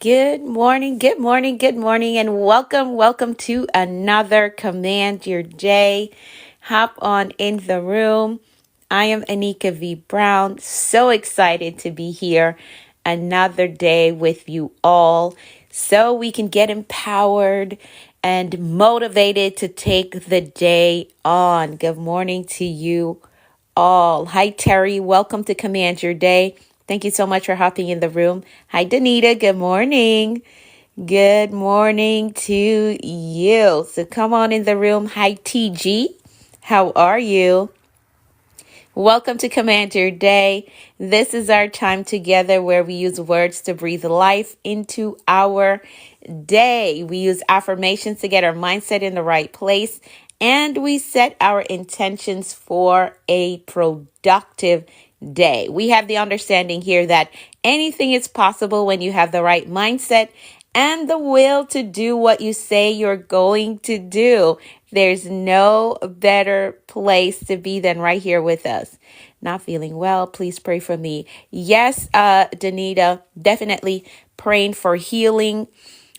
Good morning, good morning, good morning, and welcome to another Command Your Day. Hop on in the room. I am Anika V. Brown. So excited to be here another day with you all so we can get empowered and motivated to take the day on. Good morning to you all. Hi, Terry. Welcome to Command Your Day. Thank you so much for hopping in the room. Hi, Danita. Good morning. Good morning to you. So come on in the room. Hi, TG. How are you? Welcome to Command Your Day. This is our time together where we use words to breathe life into our day. We use affirmations to get our mindset in the right place, and we set our intentions for a productive day. We have the understanding here that anything is possible when you have the right mindset and the will to do what you say you're going to do. There's no better place to be than right here with us. Not feeling well, please pray for me. Yes, Danita, definitely praying for healing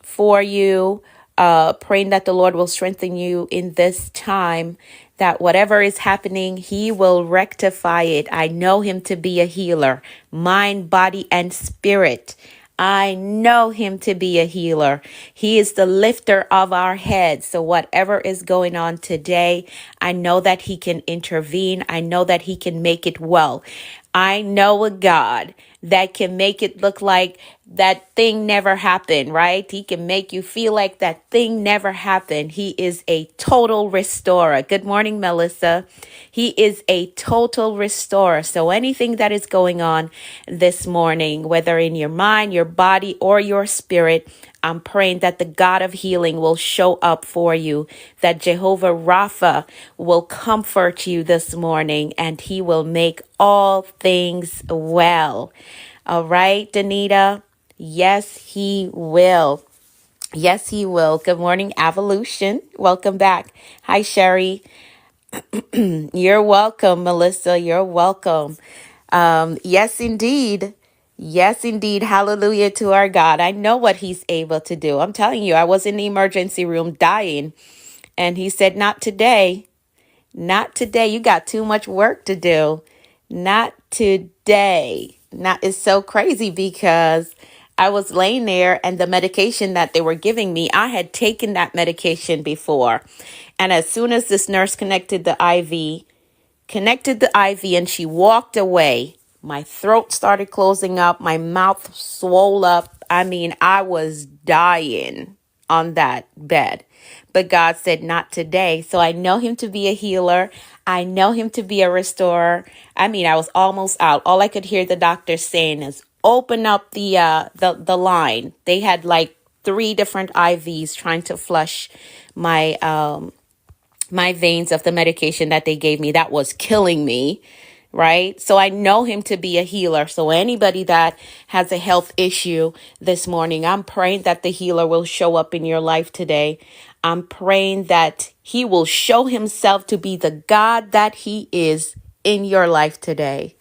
for you, praying that the Lord will strengthen you in this time, that whatever is happening, He will rectify it. I know Him to be a healer, mind, body, and spirit. I know Him to be a healer. He is the lifter of our heads. So whatever is going on today, I know that He can intervene. I know that He can make it well. I know a God that can make it look like that thing never happened, right? He can make you feel like that thing never happened. He is a total restorer. Good morning, Melissa. He is a total restorer. So anything that is going on this morning, whether in your mind, your body, or your spirit, I'm praying that the God of healing will show up for you, that Jehovah Rapha will comfort you this morning, and He will make all things well. All right, Danita? Yes, He will. Yes, He will. Good morning, Evolution. Welcome back. Hi, Sherry. You're welcome, Melissa. You're welcome. Yes, indeed. Yes, indeed. Hallelujah to our God. I know what He's able to do. I'm telling you, I was in the emergency room dying, and He said, "Not today. Not today. You got too much work to do. Not today." Not It's so crazy because I was laying there and the medication that they were giving me, I had taken that medication before. And as soon as this nurse connected the IV and she walked away, my throat started closing up, my mouth swole up. I mean, I was dying on that bed. But God said, not today. So I know Him to be a healer. I know Him to be a restorer. I mean, I was almost out. All I could hear the doctor saying is, open up the line. They had like 3 different IVs trying to flush my veins of the medication that they gave me that was killing me, right? So I know Him to be a healer. So anybody that has a health issue this morning, I'm praying that the healer will show up in your life today. I'm praying that He will show Himself to be the God that He is in your life today.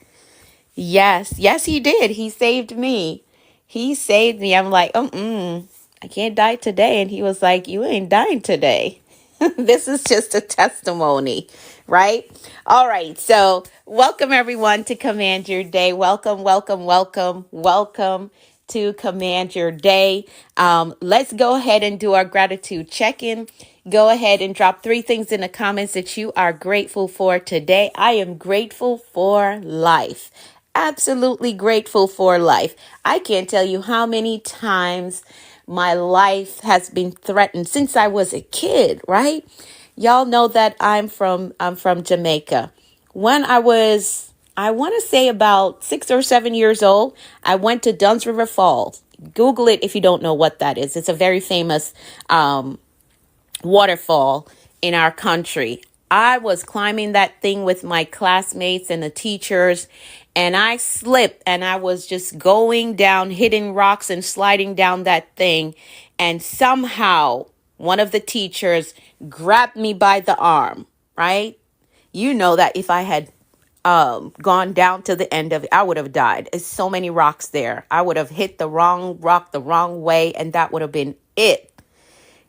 Yes, He did. He saved me. He saved me. I'm like, I can't die today. And He was like, you ain't dying today. This is just a testimony, right? All right. So welcome everyone to Command Your Day. Welcome to Command Your Day. Let's go ahead and do our gratitude check-in. Go ahead and drop 3 things in the comments that you are grateful for today. I am grateful for life. Absolutely grateful for life. I can't tell you how many times my life has been threatened since I was a kid, right? Y'all know that I'm from Jamaica. When I want to say about 6 or 7 years old, I went to Dunn's River Falls. Google it if you don't know what that is. It's a very famous waterfall in our country. I was climbing that thing with my classmates and the teachers, and I slipped and I was just going down, hitting rocks and sliding down that thing. And somehow one of the teachers grabbed me by the arm, right? You know that if I had gone down to the end of it, I would have died. There's so many rocks there. I would have hit the wrong rock the wrong way, and that would have been it.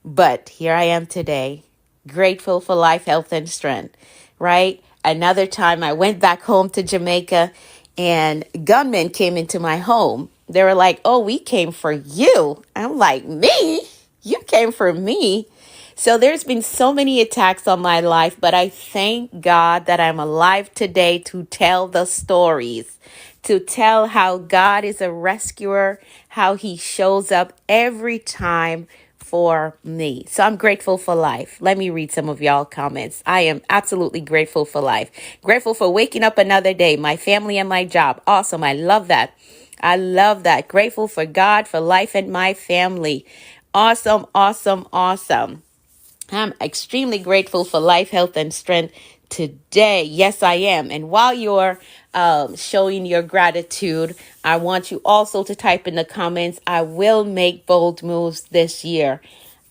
But here I am today, grateful for life, health, and strength, right? Another time I went back home to Jamaica and gunmen came into my home. They were like, "Oh, we came for you." I'm like, "Me? You came for me?" So there's been so many attacks on my life, but I thank God that I'm alive today to tell the stories, to tell how God is a rescuer, how he shows up every time for me. So I'm grateful for life. Let me read some of y'all comments. I am absolutely grateful for life. Grateful for waking up another day, my family and my job. Awesome. I love that. I love that. Grateful for God, for life and my family. Awesome, awesome, awesome. I'm extremely grateful for life, health, and strength today. Yes, I am. And while you're showing your gratitude, I want you also to type in the comments, I will make bold moves this year.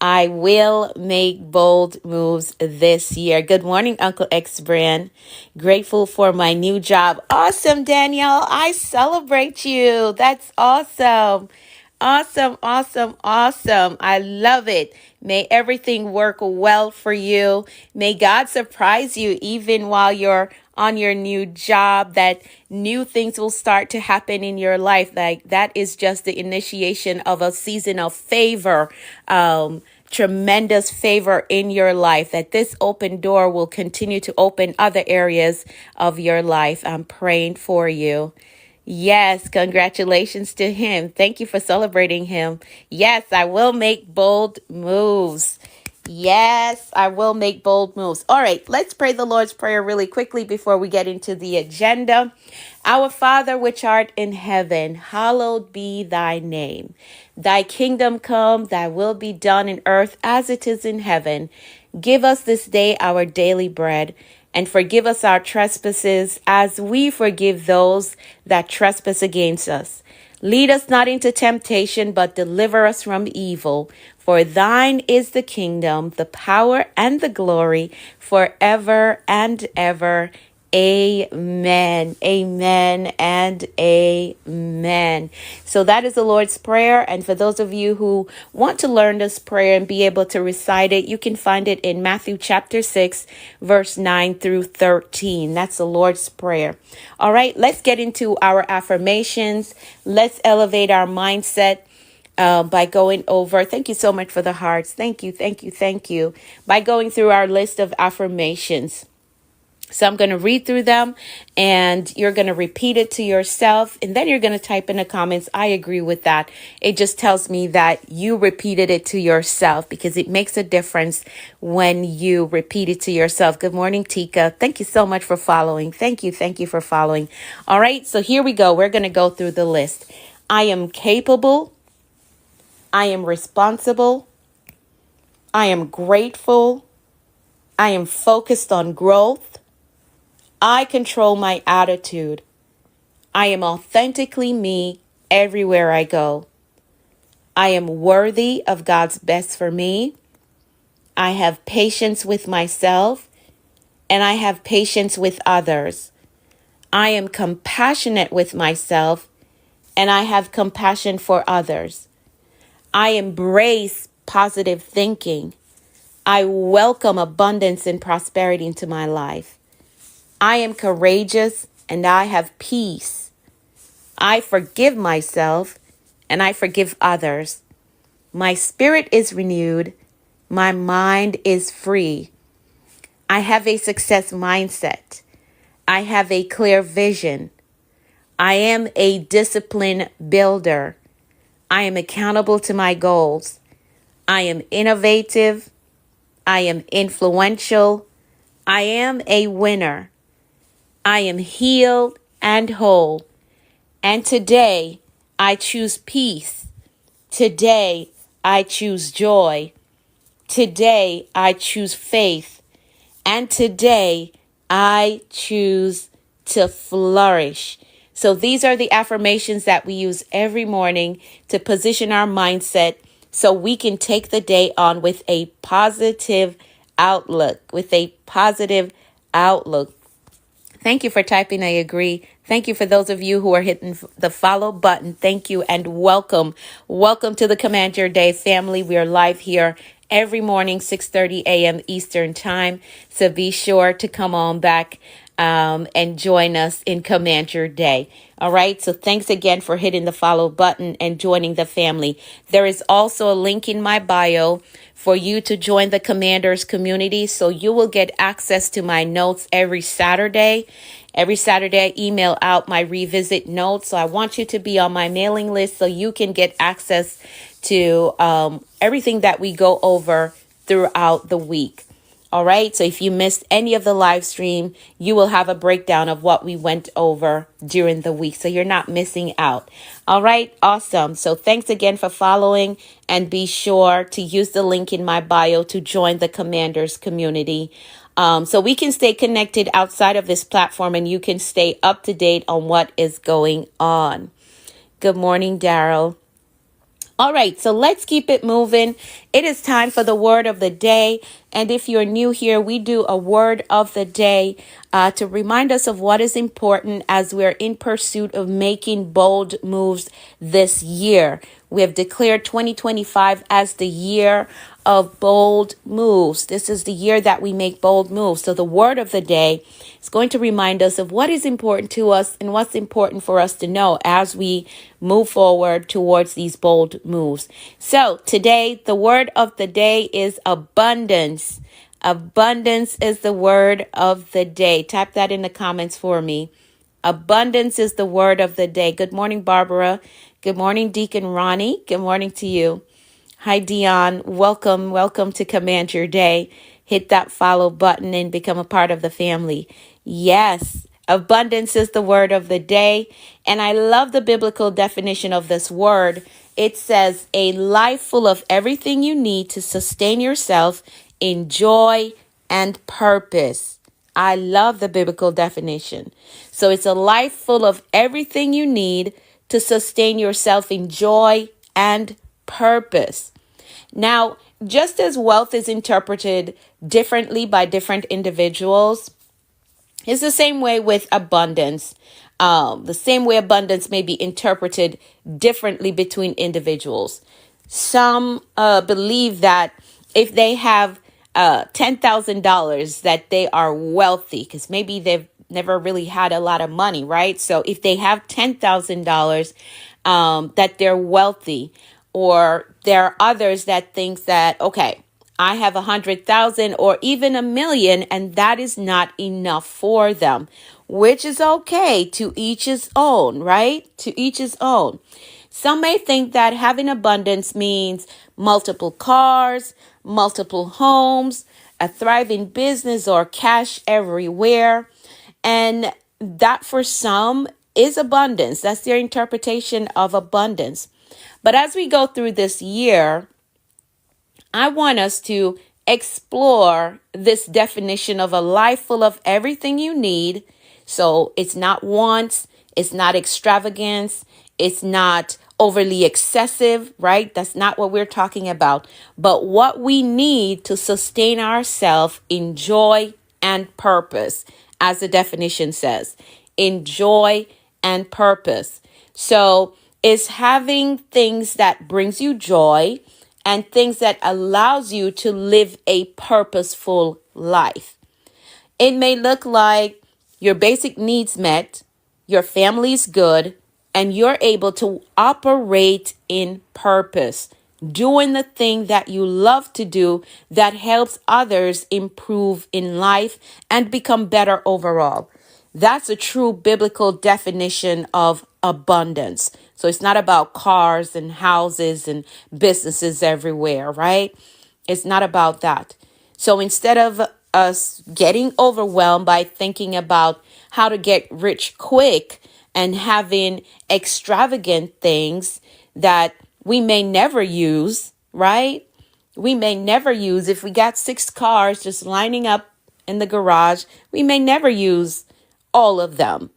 I will make bold moves this year. Good morning, Uncle X Brand. Grateful for my new job. Awesome, Danielle. I celebrate you. That's awesome. Awesome, awesome, awesome. I love it. May everything work well for you. May God surprise you even while you're on your new job, that new things will start to happen in your life. Like that is just the initiation of a season of favor, tremendous favor in your life, that this open door will continue to open other areas of your life. I'm praying for you. Yes, congratulations to him. Thank you for celebrating him. Yes, I will make bold moves. Yes, I will make bold moves. All right, let's pray the Lord's Prayer really quickly before we get into the agenda. Our Father, which art in heaven, hallowed be thy name. Thy kingdom come, thy will be done in earth as it is in heaven. Give us this day our daily bread, and forgive us our trespasses as we forgive those that trespass against us. Lead us not into temptation, but deliver us from evil. For thine is the kingdom, the power, and the glory forever and ever. Amen. Amen and amen. So that is the Lord's Prayer. And for those of you who want to learn this prayer and be able to recite it, you can find it in Matthew chapter 6, verse 9 through 13. That's the Lord's Prayer. All right, let's get into our affirmations. Let's elevate our mindset by going over. Thank you so much for the hearts. Thank you, thank you, thank you. By going through our list of affirmations. So I'm going to read through them and you're going to repeat it to yourself. And then you're going to type in the comments, I agree with that. It just tells me that you repeated it to yourself, because it makes a difference when you repeat it to yourself. Good morning, Tika. Thank you so much for following. Thank you. Thank you for following. All right. So here we go. We're going to go through the list. I am capable. I am responsible. I am grateful. I am focused on growth. I control my attitude. I am authentically me everywhere I go. I am worthy of God's best for me. I have patience with myself, and I have patience with others. I am compassionate with myself, and I have compassion for others. I embrace positive thinking. I welcome abundance and prosperity into my life. I am courageous and I have peace. I forgive myself and I forgive others. My spirit is renewed. My mind is free. I have a success mindset. I have a clear vision. I am a discipline builder. I am accountable to my goals. I am innovative. I am influential. I am a winner. I am healed and whole. And today, I choose peace. Today, I choose joy. Today, I choose faith. And today, I choose to flourish. So these are the affirmations that we use every morning to position our mindset so we can take the day on with a positive outlook, Thank you for typing I agree. Thank you for those of you who are hitting the follow button. Thank you and welcome. Welcome to the Command Your Day family. We are live here every morning, 6:30 a.m. Eastern Time. So be sure to come on back and join us in Command Your Day. All right. So thanks again for hitting the follow button and joining the family. There is also a link in my bio for you to join the Commanders community. So you will get access to my notes every Saturday. Every Saturday, I email out my revisit notes. So I want you to be on my mailing list so you can get access to everything that we go over throughout the week. All right. So if you missed any of the live stream, you will have a breakdown of what we went over during the week. So you're not missing out. All right. Awesome. So thanks again for following, and be sure to use the link in my bio to join the Commanders community. So we can stay connected outside of this platform and you can stay up to date on what is going on. Good morning, Daryl. All right, so let's keep it moving. It is time for the word of the day. And if you're new here, we do a word of the day to remind us of what is important as we're in pursuit of making bold moves this year. We have declared 2025 as the year of bold moves. This is the year that we make bold moves. So the word of the day is going to remind us of what is important to us and what's important for us to know as we move forward towards these bold moves. So today, the word of the day is abundance. Abundance is the word of the day. Type that in the comments for me. Abundance is the word of the day. Good morning, Barbara. Good morning, Deacon Ronnie. Good morning to you. Hi, Dion. Welcome. Welcome to Command Your Day. Hit that follow button and become a part of the family. Yes, abundance is the word of the day. And I love the biblical definition of this word. It says a life full of everything you need to sustain yourself in joy and purpose. I love the biblical definition. So it's a life full of everything you need to sustain yourself in joy and purpose. Now, just as wealth is interpreted differently by different individuals, it's the same way with abundance. The same way abundance may be interpreted differently between individuals. Some believe that if they have $10,000 that they are wealthy, because maybe they've never really had a lot of money, right? So if they have $10,000, that they're wealthy. Or there are others that think that, okay, I have 100,000 or even 1,000,000, and that is not enough for them, which is okay. To each his own, right? To each his own. Some may think that having abundance means multiple cars, multiple homes, a thriving business, or cash everywhere. And that for some is abundance. That's their interpretation of abundance. But as we go through this year, I want us to explore this definition of a life full of everything you need. So it's not wants, it's not extravagance, it's not overly excessive, right? That's not what we're talking about. But what we need to sustain ourselves in joy and purpose, as the definition says, in joy and purpose. So is having things that brings you joy and things that allows you to live a purposeful life. It may look like your basic needs met, your family's good, and you're able to operate in purpose, doing the thing that you love to do that helps others improve in life and become better overall. That's a true biblical definition of abundance. So it's not about cars and houses and businesses everywhere, right? It's not about that. So instead of us getting overwhelmed by thinking about how to get rich quick and having extravagant things that we may never use, right? We may never use. If we got 6 cars just lining up in the garage, we may never use all of them.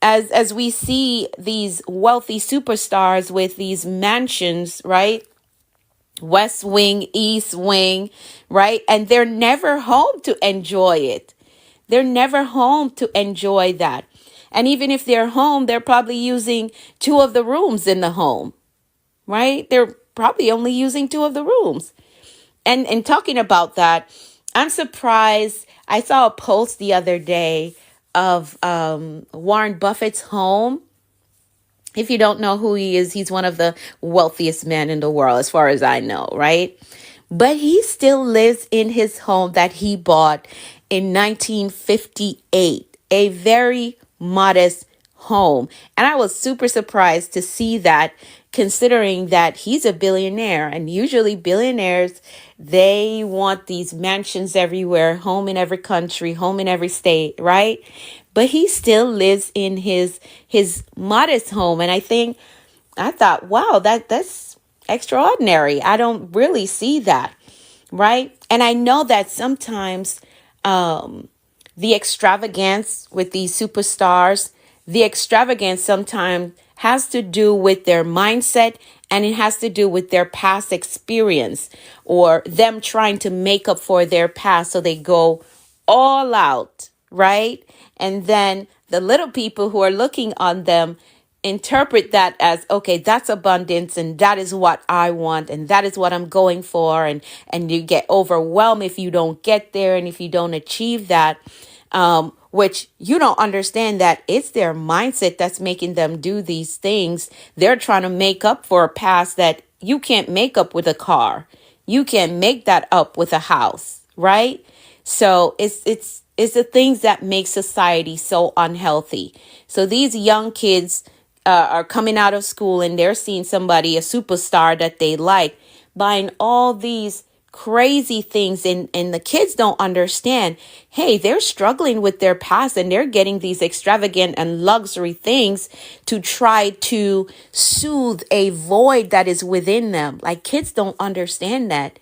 As we see these wealthy superstars with these mansions, right? West Wing, East Wing, right? And they're never home to enjoy it. They're never home to enjoy that. And even if they're home, they're probably using two of the rooms in the home, right? They're probably only using two of the rooms. And talking about that, I'm surprised. I saw a post the other day of Warren Buffett's home. If you don't know who he is, he's one of the wealthiest men in the world, as far as I know, right? But he still lives in his home that he bought in 1958, a very modest home. And I was super surprised to see that, considering that he's a billionaire. And usually billionaires, they want these mansions everywhere, home in every country, home in every state, right? But he still lives in his modest home. And I thought, wow, that's extraordinary. I don't really see that, right? And I know that sometimes the extravagance with these superstars, the extravagance sometimes has to do with their mindset, and it has to do with their past experience or them trying to make up for their past. So they go all out, right? And then the little people who are looking on them interpret that as, okay, that's abundance and that is what I want and that is what I'm going for. And you get overwhelmed if you don't get there and if you don't achieve that, which you don't understand that it's their mindset that's making them do these things. They're trying to make up for a past that you can't make up with a car. You can't make that up with a house, right? So it's the things that make society so unhealthy. So these young kids are coming out of school and they're seeing somebody, a superstar that they like, buying all these crazy things. And the kids don't understand, hey, they're struggling with their past and they're getting these extravagant and luxury things to try to soothe a void that is within them. Like, kids don't understand that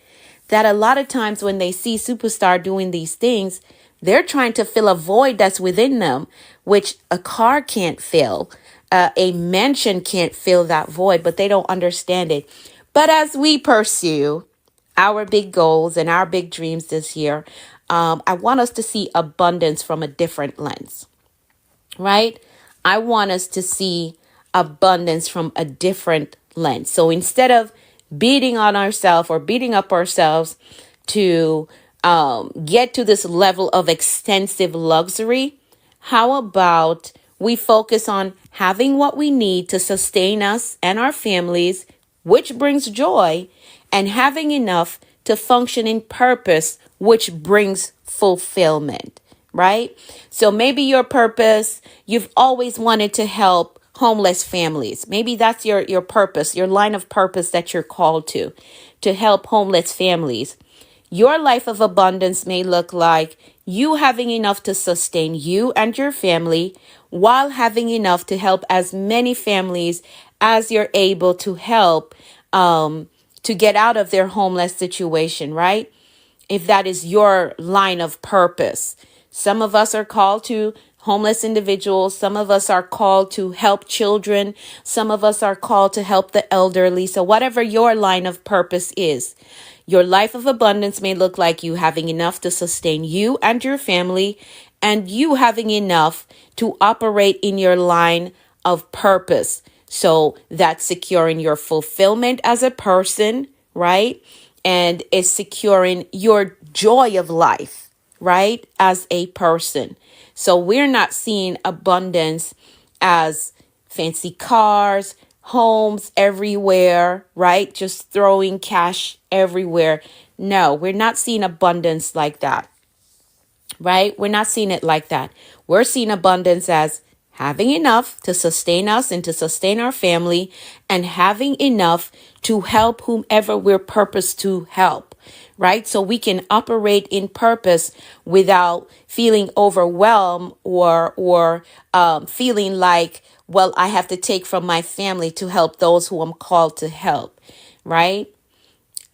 a lot of times when they see superstar doing these things, they're trying to fill a void that's within them, which a car can't fill. A mansion can't fill that void, but they don't understand it. But as we pursue our big goals and our big dreams this year, I want us to see abundance from a different lens, right? I want us to see abundance from a different lens. So instead of beating on ourselves or beating up ourselves to get to this level of extensive luxury, how about we focus on having what we need to sustain us and our families, which brings joy, and having enough to function in purpose, which brings fulfillment, right? So maybe your purpose, you've always wanted to help homeless families. Maybe that's your purpose, your line of purpose that you're called to help homeless families. Your life of abundance may look like you having enough to sustain you and your family while having enough to help as many families as you're able to help to get out of their homeless situation, right? If that is your line of purpose. Some of us are called to homeless individuals. Some of us are called to help children. Some of us are called to help the elderly. So whatever your line of purpose is, your life of abundance may look like you having enough to sustain you and your family, and you having enough to operate in your line of purpose. So that's securing your fulfillment as a person, right? And it's securing your joy of life, right? As a person. So we're not seeing abundance as fancy cars, homes everywhere, right? Just throwing cash everywhere. No, we're not seeing abundance like that, right? We're not seeing it like that. We're seeing abundance as having enough to sustain us and to sustain our family, and having enough to help whomever we're purposed to help, right? So we can operate in purpose without feeling overwhelmed or feeling like, well, I have to take from my family to help those who I'm called to help, right?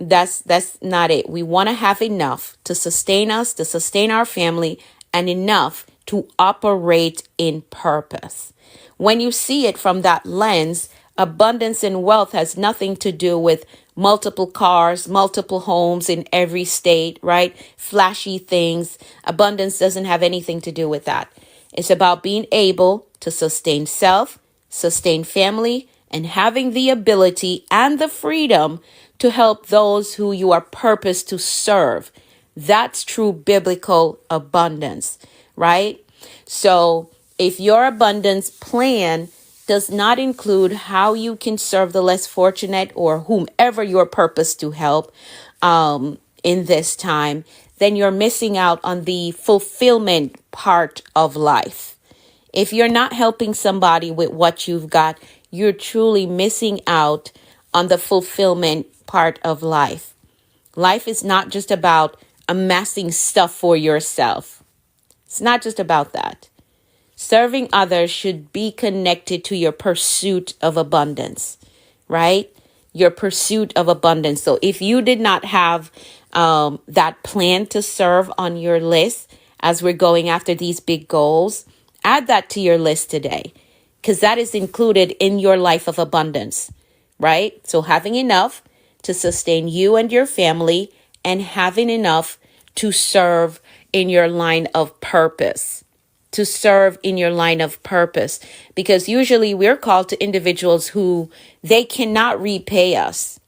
That's not it. We want to have enough to sustain us, to sustain our family, and enough to operate in purpose. When you see it from that lens, Abundance and wealth has nothing to do with multiple cars, multiple homes in every state, right? Flashy things. Abundance doesn't have anything to do with that. It's about being able to sustain self, sustain family, and having the ability and the freedom to help those who you are purposed to serve. That's true biblical abundance, right? So if your abundance plan does not include how you can serve the less fortunate or whomever you're purposed to help in this time, then you're missing out on the fulfillment part of life. If you're not helping somebody with what you've got, you're truly missing out on the fulfillment part of life. Life is not just about amassing stuff for yourself. It's not just about that. Serving others should be connected to your pursuit of abundance, right? Your pursuit of abundance. So if you did not have that plan to serve on your list as we're going after these big goals, add that to your list today, because that is included in your life of abundance, right? So having enough to sustain you and your family and having enough to serve in your line of purpose. To serve in your line of purpose, because usually we're called to individuals who they cannot repay us.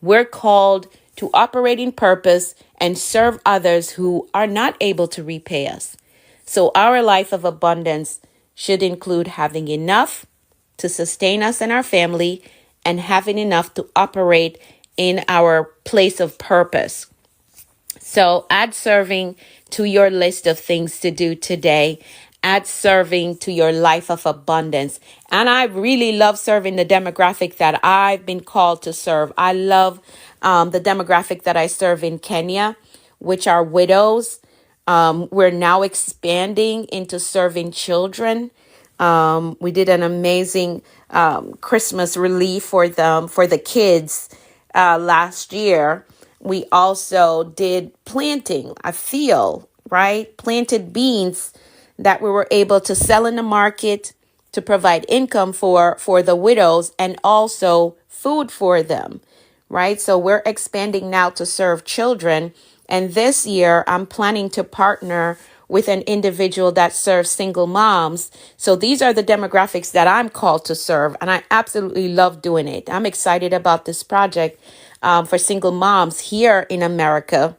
We're called to operate in purpose and serve others who are not able to repay us. So our life of abundance should include having enough to sustain us and our family and having enough to operate in our place of purpose. So add serving to your list of things to do today. Add serving to your life of abundance. And I really love serving the demographic that I've been called to serve. I love the demographic that I serve in Kenya, which are widows. We're now expanding into serving children. We did an amazing Christmas relief for them, for the kids last year. We also did planting a field, right? Planted beans that we were able to sell in the market to provide income for the widows and also food for them, right? So we're expanding now to serve children. And this year, I'm planning to partner with an individual that serves single moms. So these are the demographics that I'm called to serve, and I absolutely love doing it. I'm excited about this project for single moms here in America.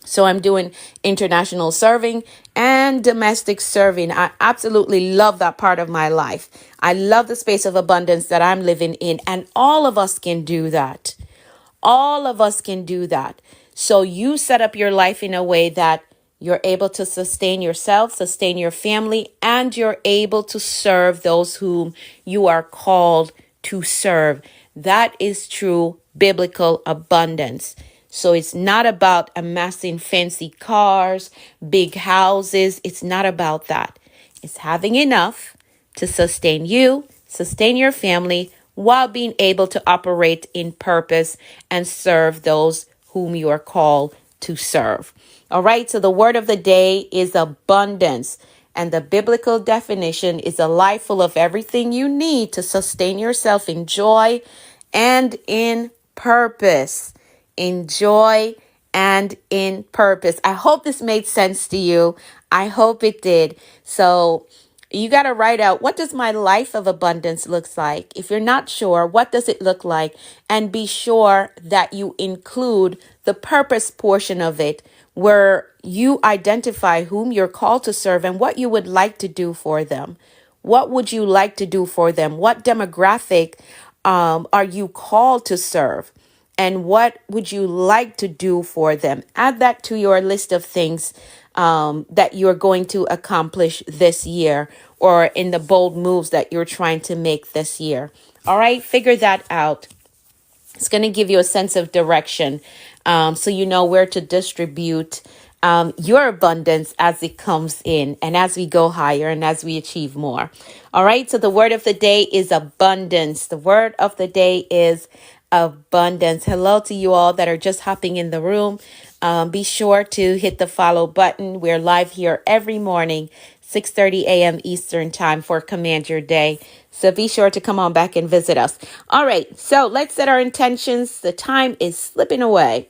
So I'm doing international serving and domestic serving. I absolutely love that part of my life. I love the space of abundance that I'm living in, and all of us can do that. All of us can do that. So you set up your life in a way that you're able to sustain yourself, sustain your family, and you're able to serve those whom you are called to serve. That is true biblical abundance. So it's not about amassing fancy cars, big houses. It's not about that. It's having enough to sustain you, sustain your family, while being able to operate in purpose and serve those whom you are called to serve. All right, so the word of the day is abundance. And the biblical definition is a life full of everything you need to sustain yourself in joy and in purpose. In joy and in purpose. I hope this made sense to you. I hope it did. So you got to write out, what does my life of abundance looks like? If you're not sure, what does it look like? And be sure that you include the purpose portion of it, where you identify whom you're called to serve and what you would like to do for them. What would you like to do for them? What demographic are you called to serve? And what would you like to do for them? Add that to your list of things that you're going to accomplish this year, or in the bold moves that you're trying to make this year. All right, figure that out. It's going to give you a sense of direction, so you know where to distribute your abundance as it comes in and as we go higher and as we achieve more. All right, so the word of the day is abundance. The word of the day is abundance. Hello to you all that are just hopping in the room. Be sure to hit the follow button. We're live here every morning, 6:30 a.m. Eastern time for Command Your Day. So be sure to come on back and visit us. All right, so let's set our intentions. The time is slipping away.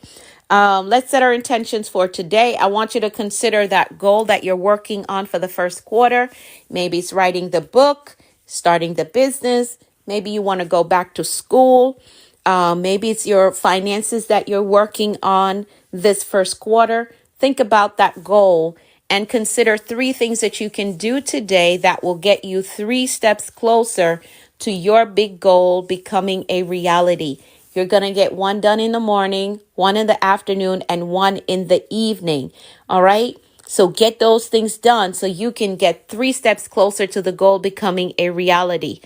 Let's set our intentions for today. I want you to consider that goal that you're working on for the first quarter. Maybe it's writing the book, starting the business. Maybe you want to go back to school. Maybe it's your finances that you're working on this first quarter. Think about that goal and consider 3 things that you can do today that will get you 3 steps closer to your big goal becoming a reality. You're going to get 1 done in the morning, 1 in the afternoon, and 1 in the evening. All right. So get those things done so you can get 3 steps closer to the goal becoming a reality.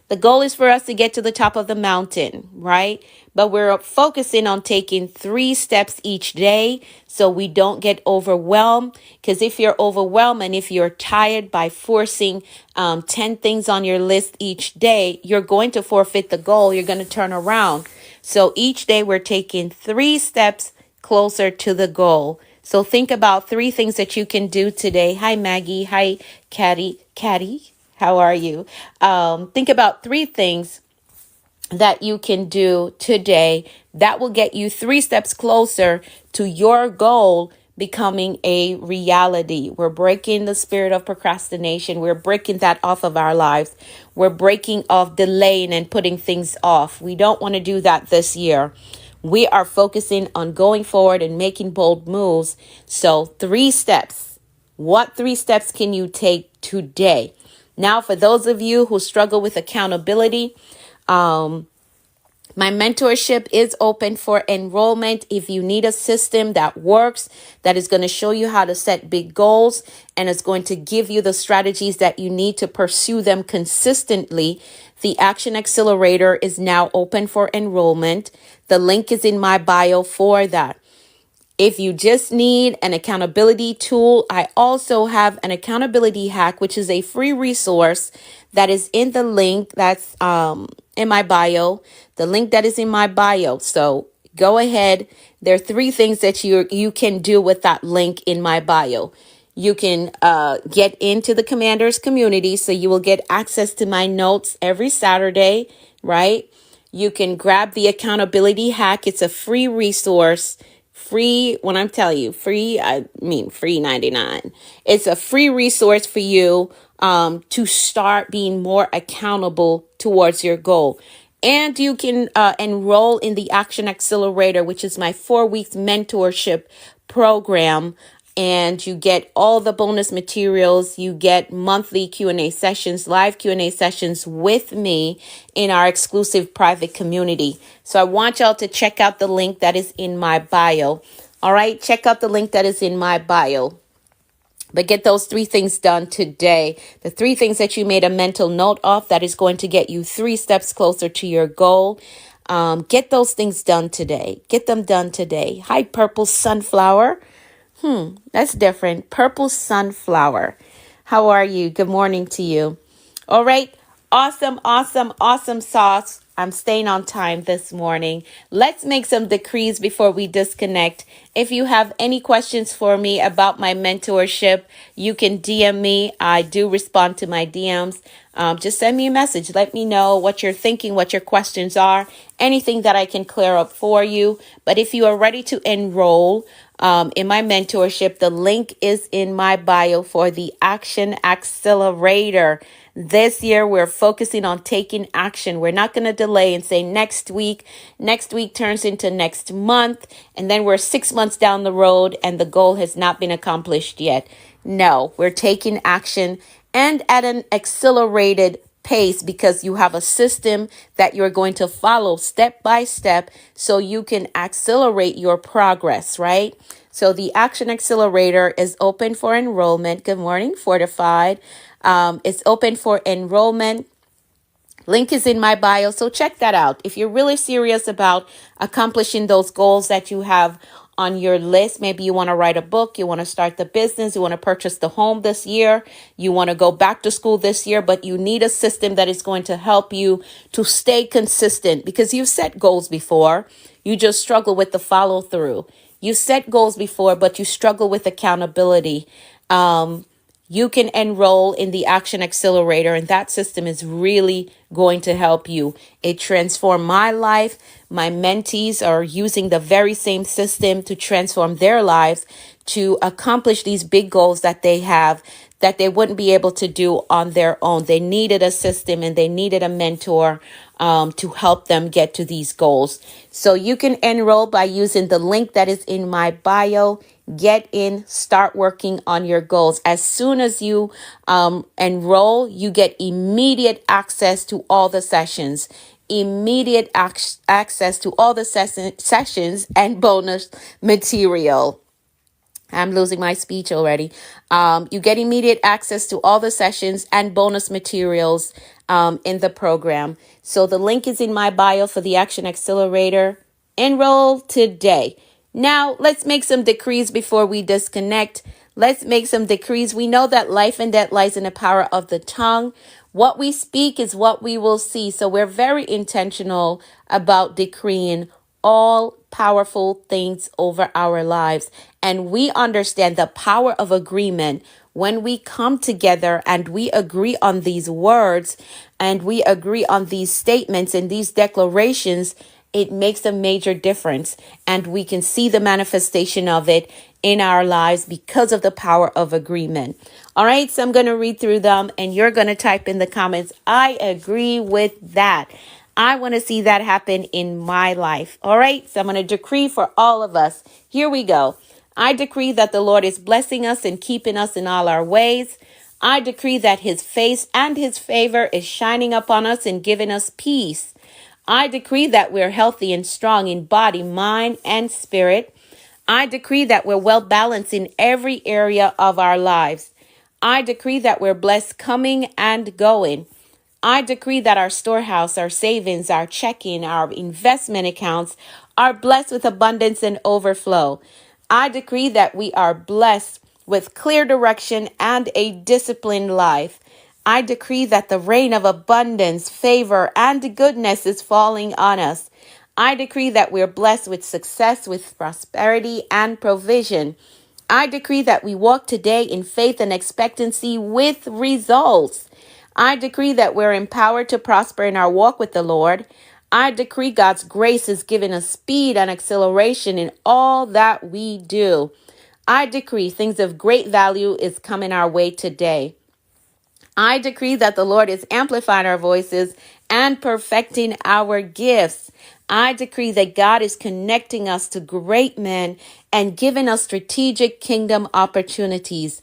The goal is for us to get to the top of the mountain, right? But we're focusing on taking 3 steps each day so we don't get overwhelmed. Because if you're overwhelmed and if you're tired by forcing 10 things on your list each day, you're going to forfeit the goal. You're going to turn around. So each day we're taking 3 steps closer to the goal. So think about 3 things that you can do today. Hi, Maggie. Hi, Caddy. How are you? Think about 3 things that you can do today that will get you 3 steps closer to your goal becoming a reality. We're breaking the spirit of procrastination. We're breaking that off of our lives. We're breaking off delaying and putting things off. We don't want to do that this year. We are focusing on going forward and making bold moves. So 3 steps. What 3 steps can you take today? Now, for those of you who struggle with accountability, my mentorship is open for enrollment. If you need a system that works, that is going to show you how to set big goals and is going to give you the strategies that you need to pursue them consistently, the Action Accelerator is now open for enrollment. The link is in my bio for that. If you just need an accountability tool, I also have an accountability hack, which is a free resource that is in the link that's in my bio, the link that is in my bio. So go ahead. There are 3 things that you can do with that link in my bio. You can get into the Commanders community, so you will get access to my notes every Saturday, right? You can grab the accountability hack. It's a free resource. Free, when I'm telling you free, I mean free 99. It's a free resource for you to start being more accountable towards your goal. And you can enroll in the Action Accelerator, which is my 4 weeks mentorship program. And you get all the bonus materials. You get monthly Q&A sessions, live Q&A sessions with me in our exclusive private community. So I want y'all to check out the link that is in my bio. All right, check out the link that is in my bio. But get those 3 things done today. The 3 things that you made a mental note of that is going to get you 3 steps closer to your goal. Get those things done today. Get them done today. Hi, Purple Sunflower. That's different. Purple Sunflower. How are you? Good morning to you. All right. Awesome sauce. I'm staying on time this morning. Let's make some decrees before we disconnect. If you have any questions for me about my mentorship, you can DM me. I do respond to my DMs. Just send me a message. Let me know what you're thinking, what your questions are, anything that I can clear up for you. But if you are ready to enroll in my mentorship, the link is in my bio for the Action Accelerator. This year, we're focusing on taking action. We're not going to delay and say next week. Next week turns into next month. And then we're 6 months down the road and the goal has not been accomplished yet. No, we're taking action and at an accelerated pace because you have a system that you're going to follow step by step so you can accelerate your progress, right? So the Action Accelerator is open for enrollment. Good morning, Fortified. It's open for enrollment. Link is in my bio, so check that out. If you're really serious about accomplishing those goals that you have on your list, maybe you want to write a book, you want to start the business, you want to purchase the home this year, you want to go back to school this year, but you need a system that is going to help you to stay consistent because you've set goals before. You just struggle with the follow through. You set goals before, but you struggle with accountability. you can enroll in the Action Accelerator, and that system is really going to help you. It transformed my life. My mentees are using the very same system to transform their lives to accomplish these big goals that they have that they wouldn't be able to do on their own. They needed a system and they needed a mentor to help them get to these goals. So you can enroll by using the link that is in my bio. Get in, start working on your goals. As soon as you enroll, you get immediate access to all the sessions, immediate access to all the sessions and bonus material. I'm losing my speech already. You get immediate access to all the sessions and bonus materials in the program. So the link is in my bio for the Action Accelerator. Enroll today. Now, let's make some decrees before we disconnect. Let's make some decrees. We know that life and death lies in the power of the tongue. What we speak is what we will see. So we're very intentional about decreeing all powerful things over our lives. And we understand the power of agreement when we come together and we agree on these words and we agree on these statements and these declarations. It makes a major difference, and we can see the manifestation of it in our lives because of the power of agreement. All right, so I'm going to read through them, and you're going to type in the comments, I agree with that. I want to see that happen in my life. All right, so I'm going to decree for all of us. Here we go. I decree that the Lord is blessing us and keeping us in all our ways. I decree that his face and his favor is shining upon us and giving us peace. I decree that we're healthy and strong in body, mind, and spirit. I decree that we're well balanced in every area of our lives. I decree that we're blessed coming and going. I decree that our storehouse, our savings, our checking, our investment accounts are blessed with abundance and overflow. I decree that we are blessed with clear direction and a disciplined life. I decree that the rain of abundance, favor, and goodness is falling on us. I decree that we're blessed with success, with prosperity, and provision. I decree that we walk today in faith and expectancy with results. I decree that we're empowered to prosper in our walk with the Lord. I decree God's grace is giving us speed and acceleration in all that we do. I decree things of great value is coming our way today. I decree that the Lord is amplifying our voices and perfecting our gifts. I decree that God is connecting us to great men and giving us strategic kingdom opportunities.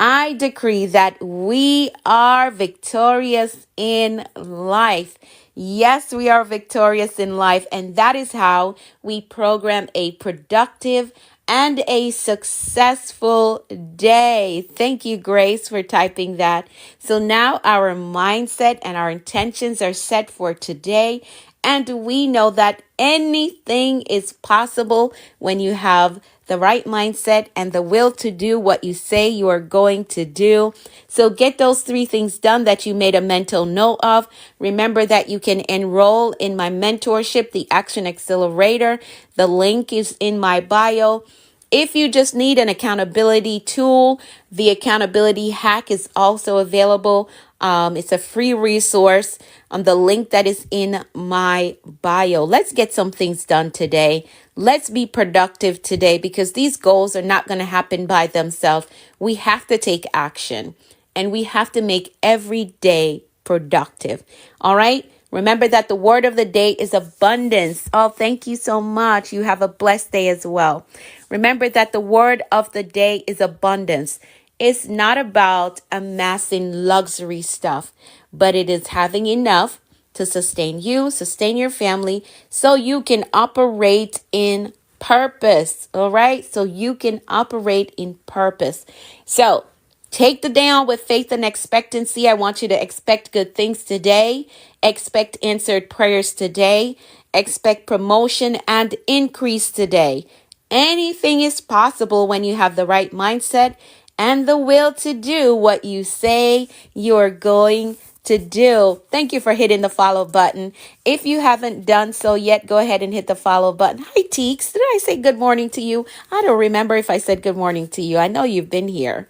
I decree that we are victorious in life. Yes, we are victorious in life, and that is how we program a productive and a successful day. Thank you, Grace, for typing that. So now our mindset and our intentions are set for today. And we know that anything is possible when you have the right mindset and the will to do what you say you are going to do. So get those 3 things done that you made a mental note of. Remember that you can enroll in my mentorship, the Action Accelerator. The link is in my bio. If you just need an accountability tool, the accountability hack is also available. It's a free resource on the link that is in my bio. Let's get some things done today. Let's be productive today because these goals are not going to happen by themselves. We have to take action and we have to make every day productive. All right. Remember that the word of the day is abundance. Oh, thank you so much. You have a blessed day as well. Remember that the word of the day is abundance. It's not about amassing luxury stuff, but it is having enough to sustain you, sustain your family, so you can operate in purpose. All right. So you can operate in purpose. So take the day on with faith and expectancy. I want you to expect good things today. Expect answered prayers today. Expect promotion and increase today. Anything is possible when you have the right mindset and the will to do what you say you're going to do. Thank you for hitting the follow button. If you haven't done so yet, go ahead and hit the follow button. Hi, Teeks. Did I say good morning to you? I don't remember if I said good morning to you. I know you've been here.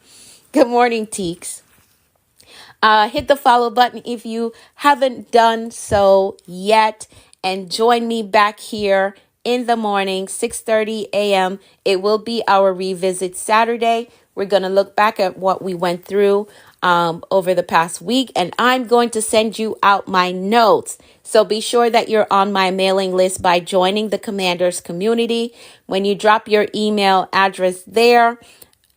Good morning, Teeks. Hit the follow button if you haven't done so yet, and join me back here in the morning, 6:30 a.m. It will be our revisit Saturday. We're going to look back at what we went through over the past week, and I'm going to send you out my notes. So be sure that you're on my mailing list by joining the Commanders community. When you drop your email address there,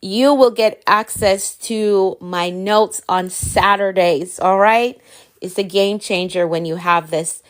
you will get access to my notes on Saturdays. All right. It's a game changer when you have this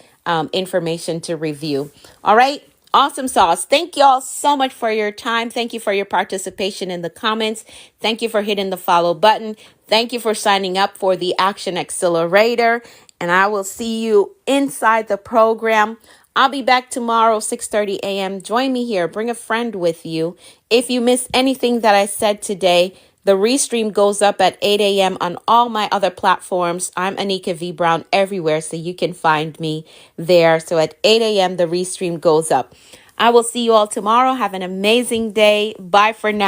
information to review. All right. Awesome sauce. Thank you all so much for your time. Thank you for your participation in the comments. Thank you for hitting the follow button. Thank you for signing up for the Action Accelerator. And I will see you inside the program. I'll be back tomorrow, 6:30 a.m. Join me here. Bring a friend with you. If you miss anything that I said today, the restream goes up at 8 a.m. on all my other platforms. I'm Anika V. Brown everywhere, so you can find me there. So at 8 a.m., the restream goes up. I will see you all tomorrow. Have an amazing day. Bye for now.